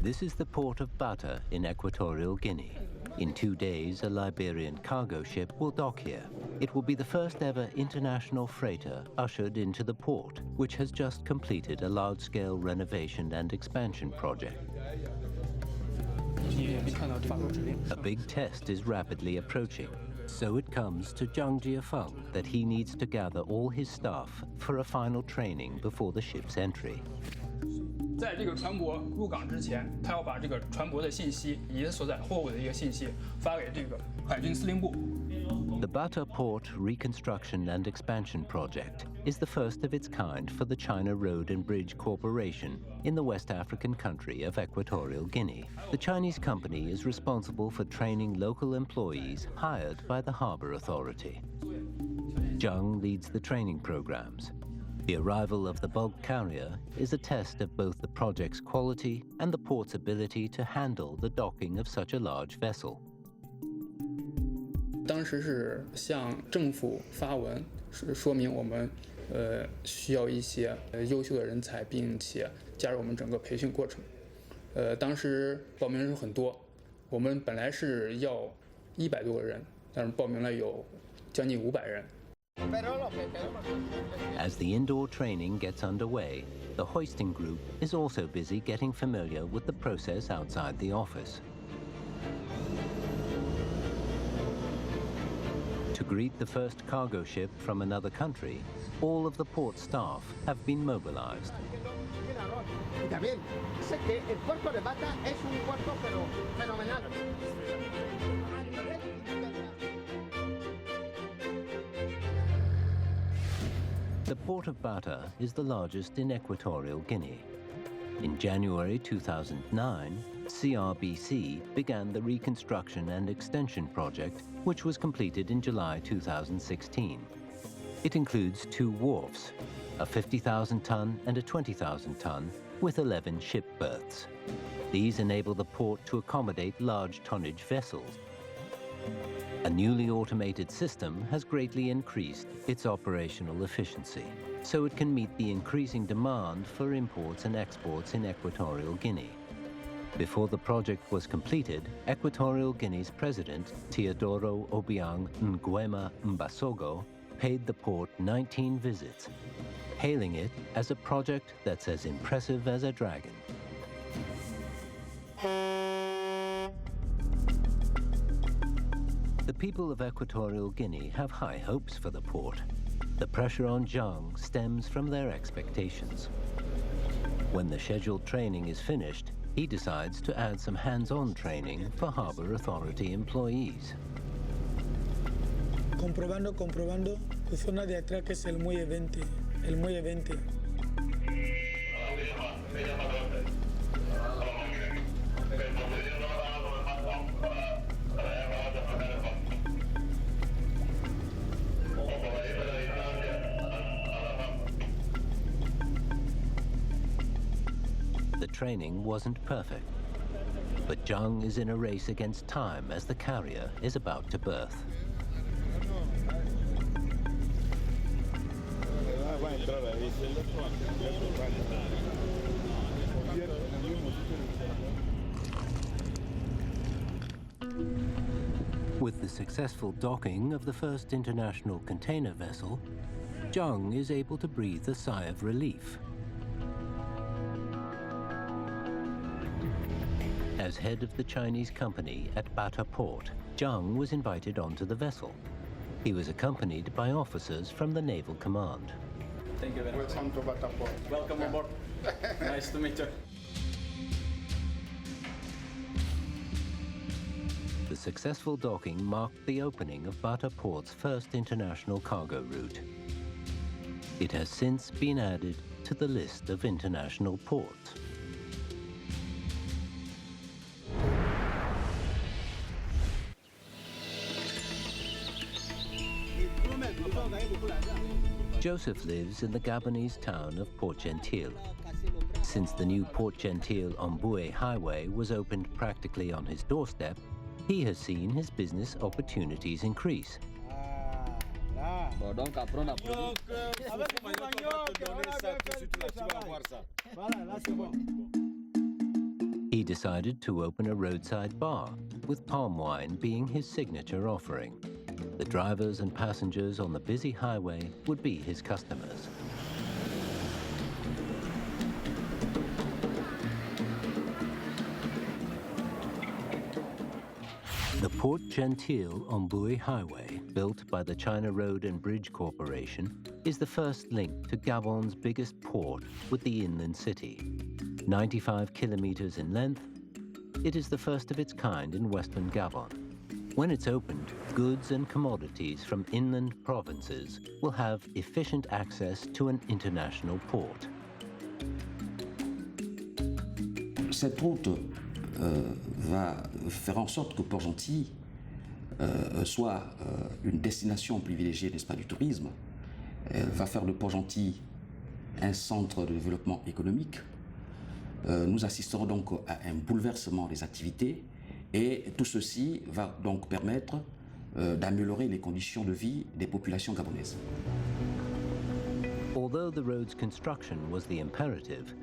This is the port of Bata in Equatorial Guinea. In 2 days, a Liberian cargo ship will dock here. It will be the first ever international freighter ushered into the port, which has just completed a large-scale renovation and expansion project. A big test is rapidly approaching. So it comes to Zhang Jiefeng that he needs to gather all his staff for a final training before the ship's entry. 在这个船舶入港之前，他要把这个船舶的信息以及所载货物的一个信息发给这个海军司令部。 The Bata Port Reconstruction and Expansion Project is the first of its kind for the China Road and Bridge Corporation in the West African country of Equatorial Guinea. The Chinese company is responsible for training local employees hired by the Harbour Authority. Zhang leads the training programs. The arrival of the bulk carrier is a test of both the project's quality and the port's ability to handle the docking of such a large vessel. 当时是向政府发文，是说明我们需要一些优秀的人才，并且加入我们整个培训过程。当时报名人数很多，我们本来是要100多个人，但是报名了有将近500人。 As the indoor training gets underway, the hoisting group is also busy getting familiar with the process outside the office. To greet the first cargo ship from another country, all of the port staff have been mobilized. The port of Bata is the largest in Equatorial Guinea. In January 2009, CRBC began the reconstruction and extension project, which was completed in July 2016. It includes 2 wharfs, a 50,000-ton and a 20,000-ton, with 11 ship berths. These enable the port to accommodate large tonnage vessels. A newly automated system has greatly increased its operational efficiency, so it can meet the increasing demand for imports and exports in Equatorial Guinea. Before the project was completed, Equatorial Guinea's president, Teodoro Obiang Nguema Mbasogo, paid the port 19 visits, hailing it as a project that's as impressive as a dragon. The people of Equatorial Guinea have high hopes for the port. The pressure on Zhang stems from their expectations. When the scheduled training is finished, he decides to add some hands-on training for Harbour Authority employees. Comprobando, tu zona de atraque es el muelle 20. The training wasn't perfect, but Zhang is in a race against time as the carrier is about to berth. With the successful docking of the first international container vessel, Zhang is able to breathe a sigh of relief. As head of the Chinese company at Bata Port, Zhang was invited onto the vessel. He was accompanied by officers from the Naval Command. Thank you very much. Welcome to Bata Port. Welcome aboard. Nice to meet you. The successful docking marked the opening of Bata Port's first international cargo route. It has since been added to the list of international ports. Joseph lives in the Gabonese town of Port-Gentil. Since the new Port-Gentil-Omboué highway was opened practically on his doorstep, he has seen his business opportunities increase. He decided to open a roadside bar, with palm wine being his signature offering. The drivers and passengers on the busy highway would be his customers. The Port-Gentil-Omboué Highway, built by the China Road and Bridge Corporation, is the first link to Gabon's biggest port with the inland city. 95 kilometers in length, it is the first of its kind in western Gabon. When it's opened, goods and commodities from inland provinces will have efficient access to an international port. Cette route va faire en sorte que Port-Gentil soit une destination privilégiée, n'est-ce pas, du tourisme, va faire de Port-Gentil un centre de développement économique. Nous assisterons donc à un bouleversement des activités et tout ceci va donc permettre d'améliorer les conditions de vie des populations gabonaises. Although the road's construction was the imperative,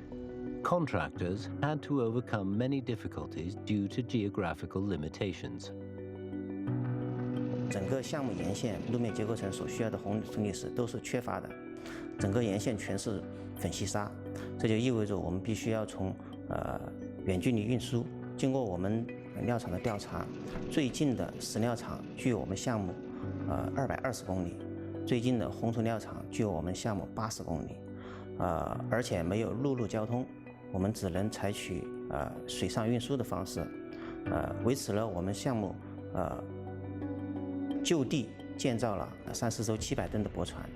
contractors had to overcome many difficulties due to geographical limitations. 整个项目沿线路面结构层所需要的红土石都是缺乏的，整个沿线全是粉细沙，这就意味着我们必须要从远距离运输。经过我们料场的调查，最近的石料厂距我们项目220公里，最近的红土料厂距我们项目80公里，而且没有陆路交通。 我们只能采取水上运输的方式，维持了我们项目就地建造了30艘700吨的驳船，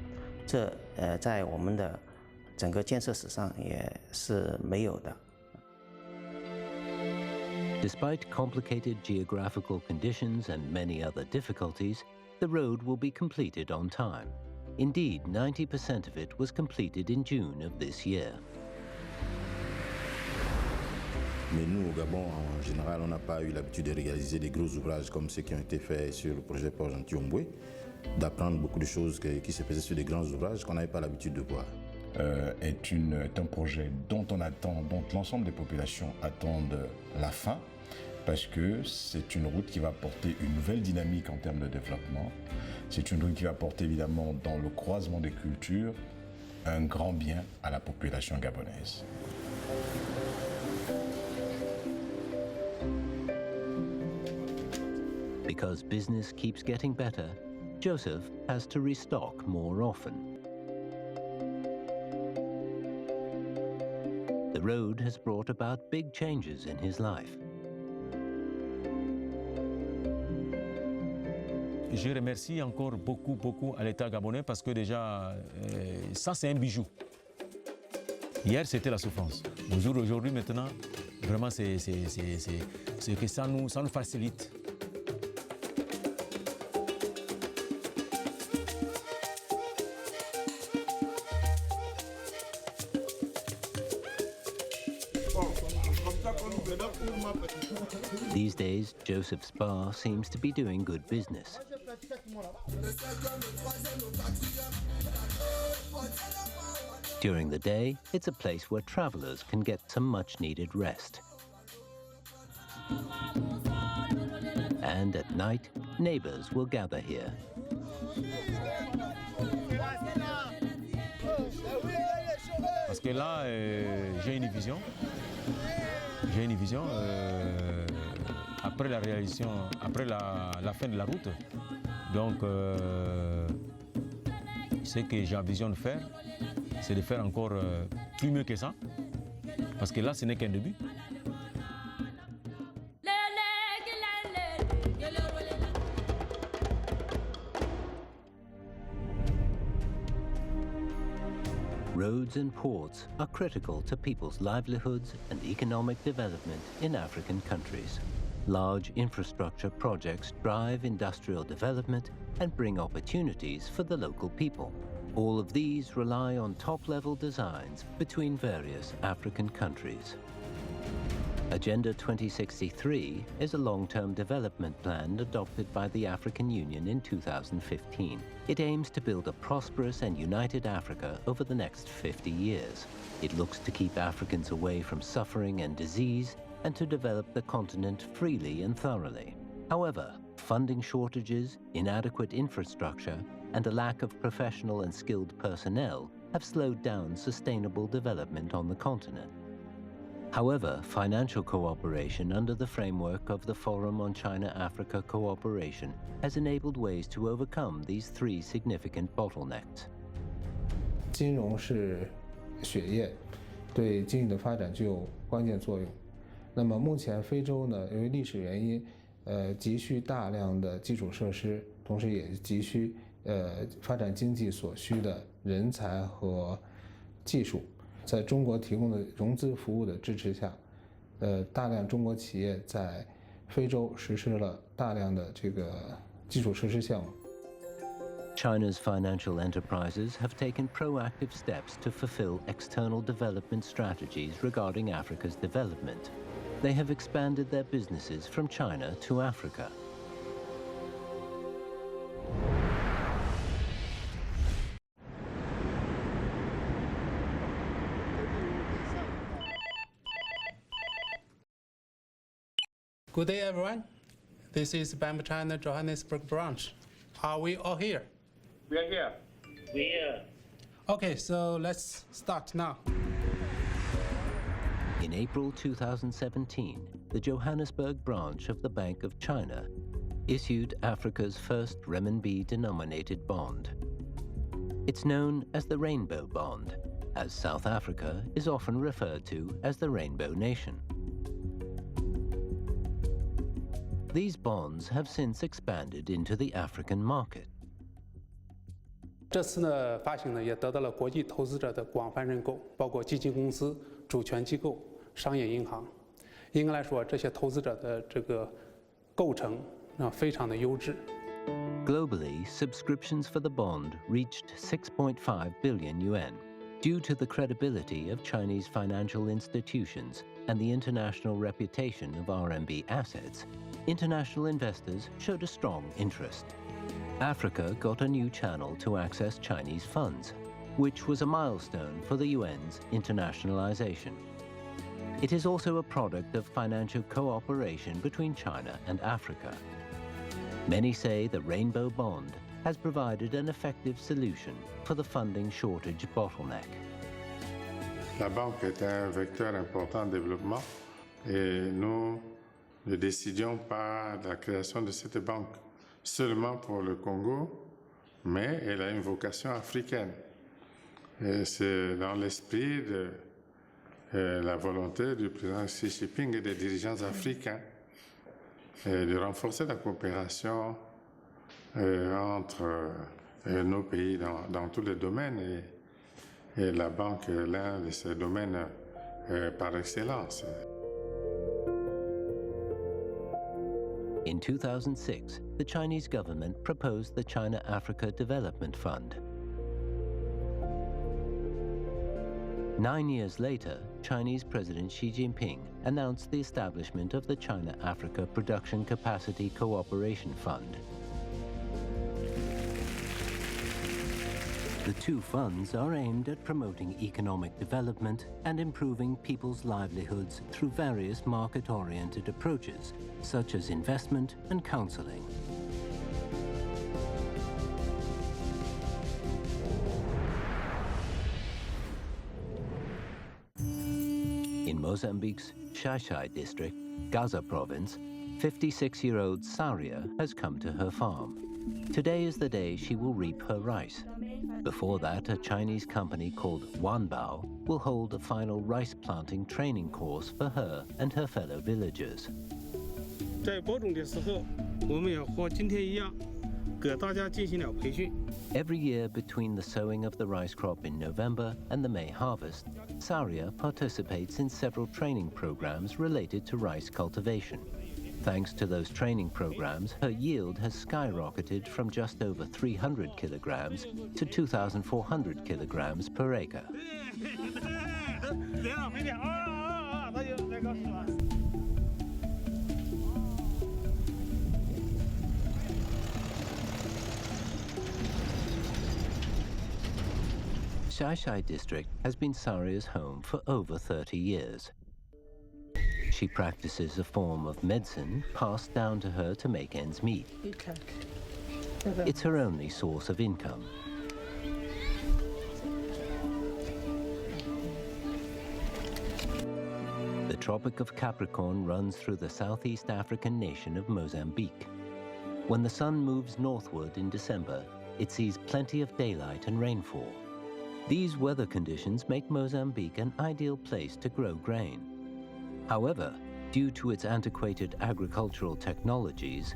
这在我们的整个建设史上也是没有的。 Despite complicated geographical conditions and many other difficulties, the road will be completed on time. Indeed, 90% of it was completed in June of this year. Mais nous, au Gabon, en général, on n'a pas eu l'habitude de réaliser des gros ouvrages comme ceux qui ont été faits sur le projet Port-Gentil-Omboué, d'apprendre beaucoup de choses qui se faisaient sur des grands ouvrages qu'on n'avait pas l'habitude de voir. Est un projet dont l'ensemble des populations attendent la fin, parce que c'est une route qui va apporter une nouvelle dynamique en termes de développement. C'est une route qui va apporter évidemment dans le croisement des cultures un grand bien à la population gabonaise. Because business keeps getting better, Joseph has to restock more often. The road has brought about big changes in his life. Je remercie encore beaucoup à l'État gabonais parce que déjà, ça c'est un bijou. Hier c'était la souffrance. Aujourd'hui maintenant, vraiment c'est que ça nous facilite. These days, Joseph's bar seems to be doing good business. During the day, it's a place where travelers can get some much-needed rest. And at night, neighbors will gather here. Parce que là, j'ai une vision. J'ai une vision après la réalisation, après la fin de la route. Donc, ce que j'ai envision de faire, c'est de faire encore plus mieux que ça. Parce que là, ce n'est qu'un début. Roads and ports are critical to people's livelihoods and economic development in African countries. Large infrastructure projects drive industrial development and bring opportunities for the local people. All of these rely on top-level designs between various African countries. Agenda 2063 is a long-term development plan adopted by the African Union in 2015. It aims to build a prosperous and united Africa over the next 50 years. It looks to keep Africans away from suffering and disease and to develop the continent freely and thoroughly. However, funding shortages, inadequate infrastructure, and a lack of professional and skilled personnel have slowed down sustainable development on the continent. However, financial cooperation under the framework of the Forum on China-Africa Cooperation has enabled ways to overcome these three significant bottlenecks. 金融是血液，对经济的发展具有关键作用。那么目前非洲呢，由于历史原因，急需大量的基础设施，同时也急需发展经济所需的人才和技术。在中国提供的融资服务的支持下，大量中国企业在非洲实施了大量的这个基础设施项目。China's financial enterprises have taken proactive steps to fulfill external development strategies regarding Africa's development. They have expanded their businesses from China to Africa. Good day, everyone. This is Bank of China Johannesburg branch. Are we all here? We are here. We are. Okay, so let's start now. In April 2017, the Johannesburg branch of the Bank of China issued Africa's first renminbi-denominated bond. It's known as the Rainbow Bond, as South Africa is often referred to as the Rainbow Nation. These bonds have since expanded into the African market. 这次呢，发行呢也得到了国际投资者的广泛认购，包括基金公司、主权机构、商业银行。应该来说，这些投资者的这个构成非常的优质。Globally, subscriptions for the bond reached 6.5 billion yuan. Due to the credibility of Chinese financial institutions and the international reputation of RMB assets, international investors showed a strong interest. Africa got a new channel to access Chinese funds, which was a milestone for the yuan's internationalization. It is also a product of financial cooperation between China and Africa. Many say the Rainbow Bond has provided an effective solution for the funding shortage bottleneck. La banque est un vecteur important de développement et nous ne décidions pas de la création de cette banque seulement pour le Congo, mais elle a une vocation africaine. C'est dans l'esprit de la volonté du président Xi Jinping et des dirigeants africains de renforcer la coopération entre nos pays dans tous les domaines et la banque est l'un de ces domaines par excellence. In 2006, the Chinese government proposed the China-Africa Development Fund. 9 years later, Chinese President Xi Jinping announced the establishment of the China-Africa Production Capacity Cooperation Fund. The two funds are aimed at promoting economic development and improving people's livelihoods through various market-oriented approaches, such as investment and counseling. In Mozambique's Xai-Xai district, Gaza province, 56-year-old Saria has come to her farm. Today is the day she will reap her rice. Before that, a Chinese company called Wanbao will hold a final rice planting training course for her and her fellow villagers. 在播种的时候，我们要和今天一样， Every year between the sowing of the rice crop in November and the May harvest, Saria participates in several training programs related to rice cultivation. Thanks to those training programs, her yield has skyrocketed from just over 300 kilograms to 2,400 kilograms per acre. Xai district has been Saria's home for over 30 years. She practices a form of medicine passed down to her to make ends meet. It's her only source of income. The Tropic of Capricorn runs through the southeast African nation of Mozambique. When the sun moves northward in December, it sees plenty of daylight and rainfall. These weather conditions make Mozambique an ideal place to grow grain. However, due to its antiquated agricultural technologies,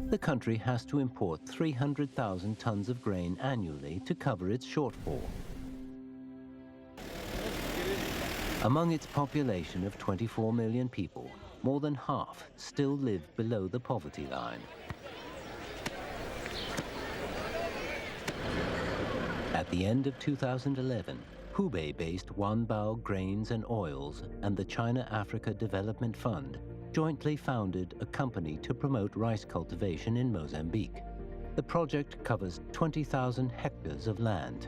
the country has to import 300,000 tons of grain annually to cover its shortfall. Among its population of 24 million people, more than half still live below the poverty line. At the end of 2011, Hubei-based Wanbao Grains and Oils and the China-Africa Development Fund jointly founded a company to promote rice cultivation in Mozambique. The project covers 20,000 hectares of land.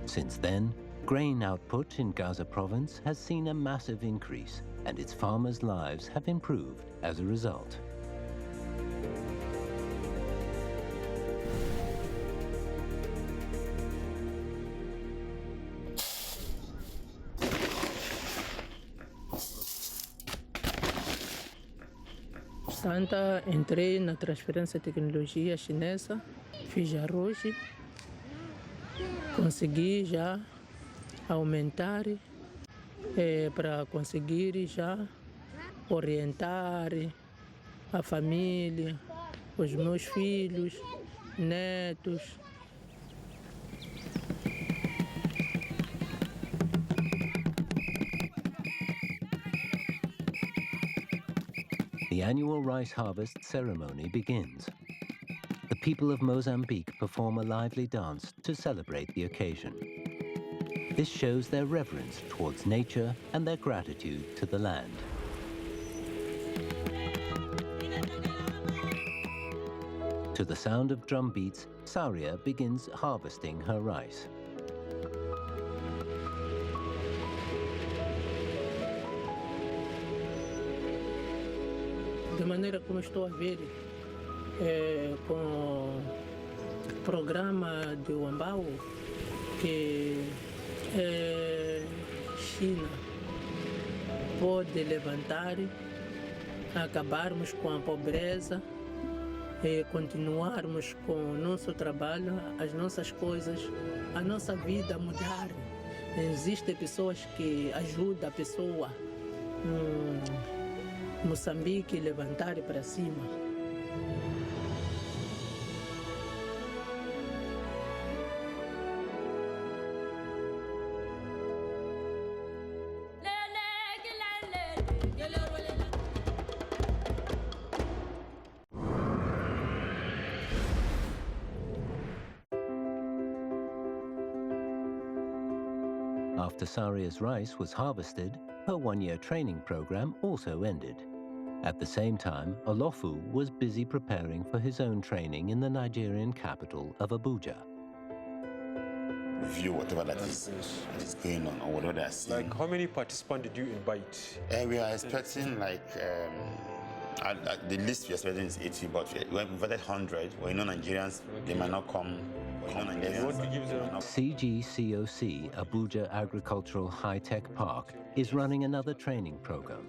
Since then, grain output in Gaza province has seen a massive increase, and its farmers' lives have improved as a result. Santa, entrei na transferência de tecnologia chinesa, fiz arroz, consegui já aumentar para conseguir já orientar a família, os meus filhos, netos. The annual rice harvest ceremony begins. The people of Mozambique perform a lively dance to celebrate the occasion. This shows their reverence towards nature and their gratitude to the land. To the sound of drum beats, Saria begins harvesting her rice. Da maneira como estou a ver, com o programa de Wanbao, que China pode levantar, acabarmos com a pobreza e continuarmos com o nosso trabalho, as nossas coisas, a nossa vida mudar. Existem pessoas que ajudam a pessoa Moçambique levantar para cima. After Saria's rice was harvested, her one-year training program also ended. At the same time, OLOFU was busy preparing for his own training in the Nigerian capital of Abuja. Review whatever that is going on or whatever they are seeing. Like, how many participants did you invite? We are expecting the list we're expecting is 80, but we invited 100. We know Nigerians, they might not come. CGCOC, Abuja Agricultural High-Tech Park, is running another training program.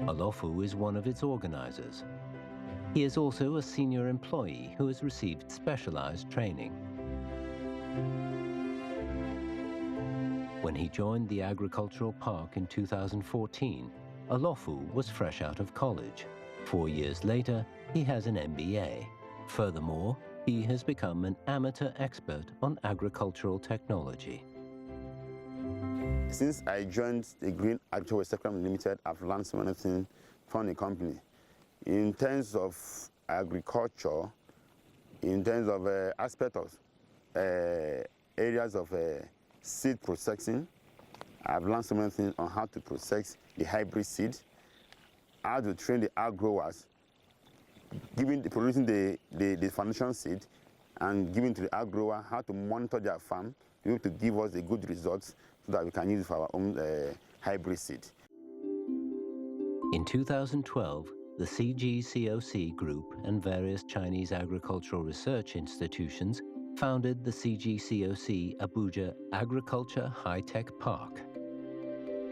OLOFU is one of its organizers. He is also a senior employee who has received specialized training. When he joined the agricultural park in 2014, OLOFU was fresh out of college. 4 years later, he has an MBA. Furthermore, he has become an amateur expert on agricultural technology. Since I joined the Green Agricultural Sector Limited, I've learned so many things from the company. In terms of agriculture, in terms of aspects of areas of seed processing, I've learned so many things on how to process the hybrid seed, how to train the growers, producing the foundation seed, and giving to the grower how to monitor their farm, be able to give us the good results so that we can use it for our own hybrid seed. In 2012, the CGCOC group and various Chinese agricultural research institutions founded the CGCOC Abuja Agriculture High-Tech Park,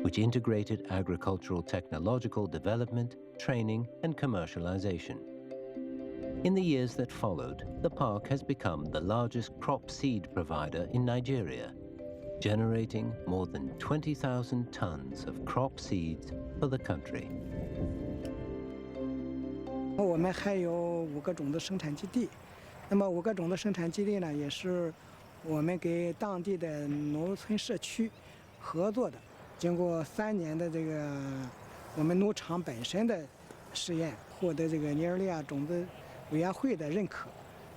which integrated agricultural technological development, training, and commercialization. In the years that followed, the park has become the largest crop seed provider in Nigeria, generating more than 20,000 tons of crop seeds for the country. 我们还有5个种子生产基地，那么5个种子生产基地呢，也是我们给当地的农村社区合作的。经过3年的这个我们农场本身的试验，获得这个尼日利亚种子委员会的认可，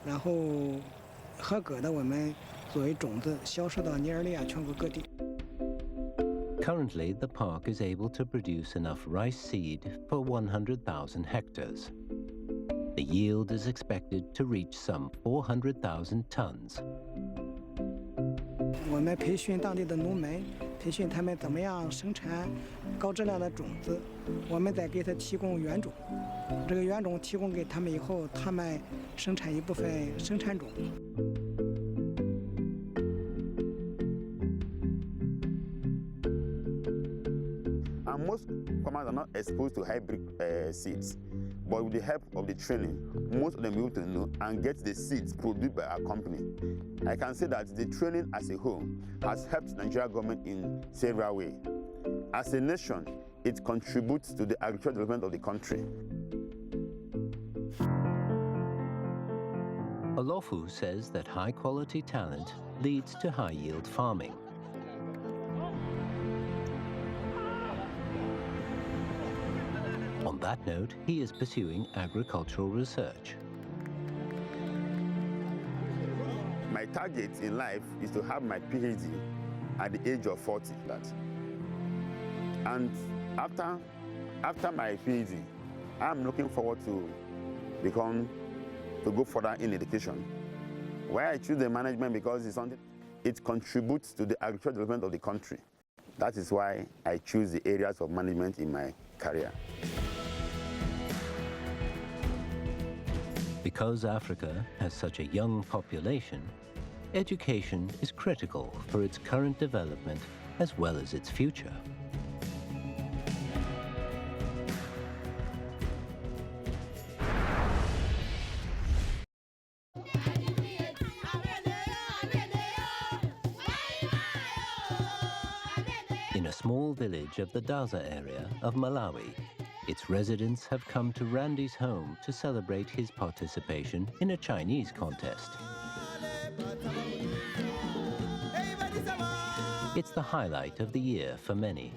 然后合格的我们作为种子销售到尼日利亚全国各地。 Currently, the park is able to produce enough rice seed for 100,000 hectares. The yield is expected to reach some 400,000 tons. 我们培训当地的农民，培训他们怎么样生产高质量的种子，我们再给他提供原种。这个原种提供给他们以后，他们生产一部分生产种。 And most farmers are not exposed to hybrid seeds, but with the help of the training, most of them will be able to know and get the seeds produced by our company. I can say that the training as a whole has helped the Nigerian government in several ways. As a nation, it contributes to the agricultural development of the country. OLOFU says that high-quality talent leads to high-yield farming. On that note, he is pursuing agricultural research. My target in life is to have my PhD at the age of 40. And after my PhD, I'm looking forward to go further in education. Why I choose the management because it contributes to the agricultural development of the country. That is why I choose the areas of management in my career. Because Africa has such a young population, education is critical for its current development as well as its future. In a small village of the Daza area of Malawi, its residents have come to Randy's home to celebrate his participation in a Chinese contest. It's the highlight of the year for many.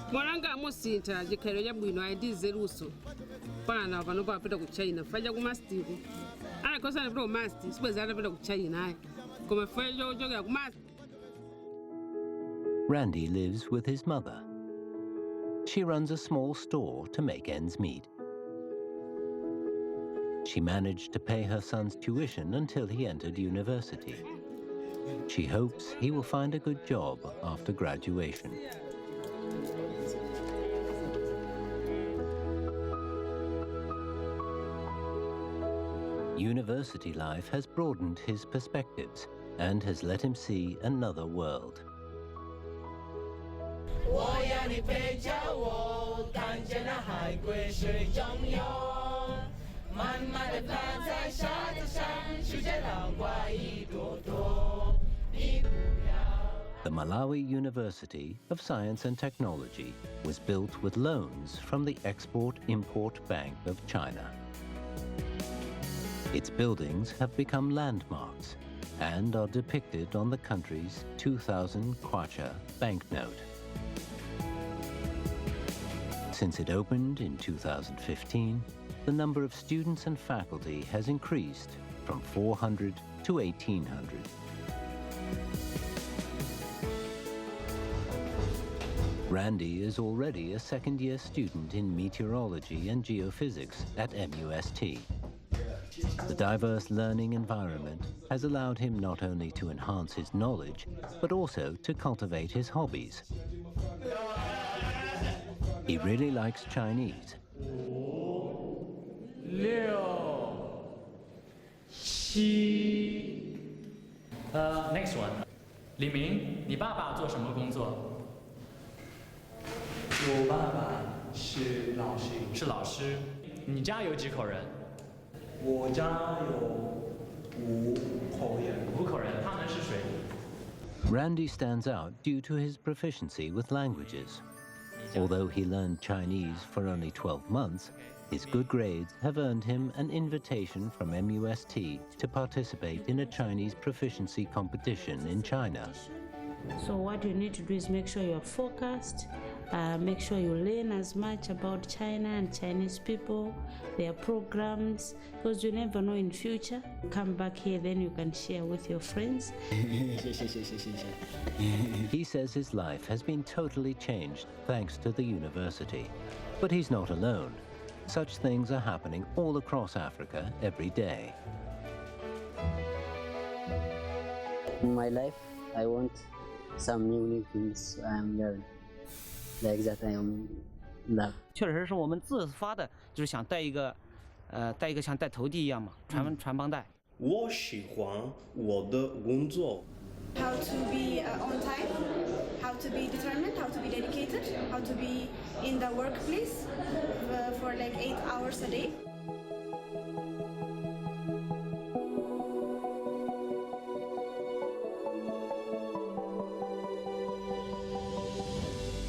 Moranga musita jikhairo ya bwino aidize luso pana na pano papita ku China faja ku master ana kosa na pro master sibweza anapita ku China koma fajo joga ku master. Randy lives with his mother. She runs a small store to make ends meet. She managed to pay her son's tuition until he entered university. She hopes he will find a good job after graduation. University life has broadened his perspectives and has let him see another world. 看见那海龟水中游，慢慢地爬在沙滩上，世界浪花一朵朵。The Malawi University of Science and Technology was built with loans from the Export-Import Bank of China. Its buildings have become landmarks and are depicted on the country's 2,000 kwacha banknote. Since it opened in 2015, the number of students and faculty has increased from 400 to 1,800. Randy is already a second-year student in meteorology and geophysics at MUST. The diverse learning environment has allowed him not only to enhance his knowledge, but also to cultivate his hobbies. He really likes Chinese. Next one. 李明，你爸爸做什么工作？我爸爸是老师。是老师。你家有几口人？我家有5口人。5口人，他们是谁？ Randy stands out due to his proficiency with languages. Although he learned Chinese for only 12 months, his good grades have earned him an invitation from MUST to participate in a Chinese proficiency competition in China. So what you need to do is make sure you're focused, make sure you learn as much about China and Chinese people, their programs, because you never know in future. Come back here, then you can share with your friends. He says his life has been totally changed thanks to the university. But he's not alone. Such things are happening all across Africa every day. In my life, I want some new things I am learning. Like that I am love. 确实是我们自发的，就是想带一个像带头地一样嘛，传帮带。我喜欢我的工作。 How to be on time, how to be determined, how to be dedicated, how to be in the workplace for like 8 hours a day.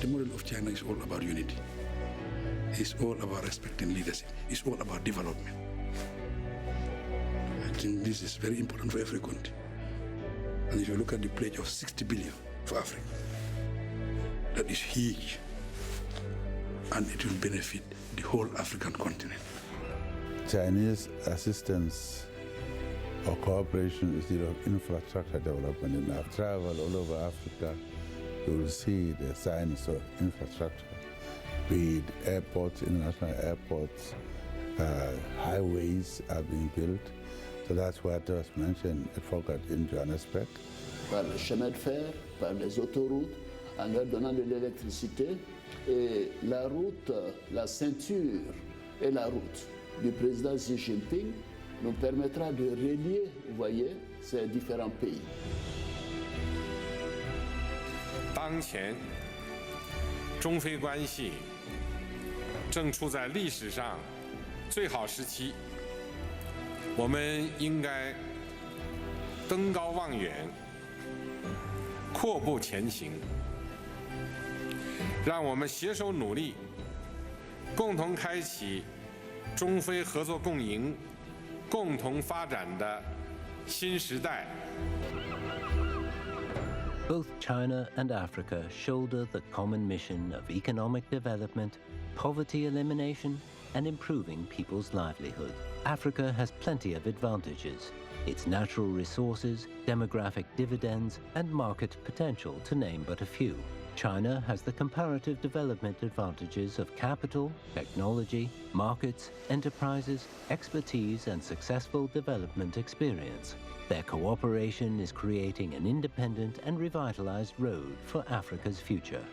The model of China is all about unity. It's all about respecting leadership. It's all about development. I think this is very important for every country. And if you look at the pledge of 60 billion for Africa, that is huge. And it will benefit the whole African continent. Chinese assistance or cooperation is the infrastructure development. And I've traveled all over Africa. You will see the signs of infrastructure, be it airports, international airports, highways are being built. So that's what was mentioned at FOCAC in Johannesburg. Par le chemin de fer, par les autoroutes, en leur donnant de l'électricité. Et la route, la ceinture et la route du président Xi Jinping nous permettra de relier, vous voyez, ces différents pays. 当前，中非关系正处在历史上最好时期。我们应该登高望远，阔步前行。让我们携手努力，共同开启中非合作共赢、共同发展的新时代。 Both China and Africa shoulder the common mission of economic development, poverty elimination, and improving people's livelihood. Africa has plenty of advantages. Its natural resources, demographic dividends, and market potential, to name but a few. China has the comparative development advantages of capital, technology, markets, enterprises, expertise, and successful development experience. Their cooperation is creating an independent and revitalized road for Africa's future.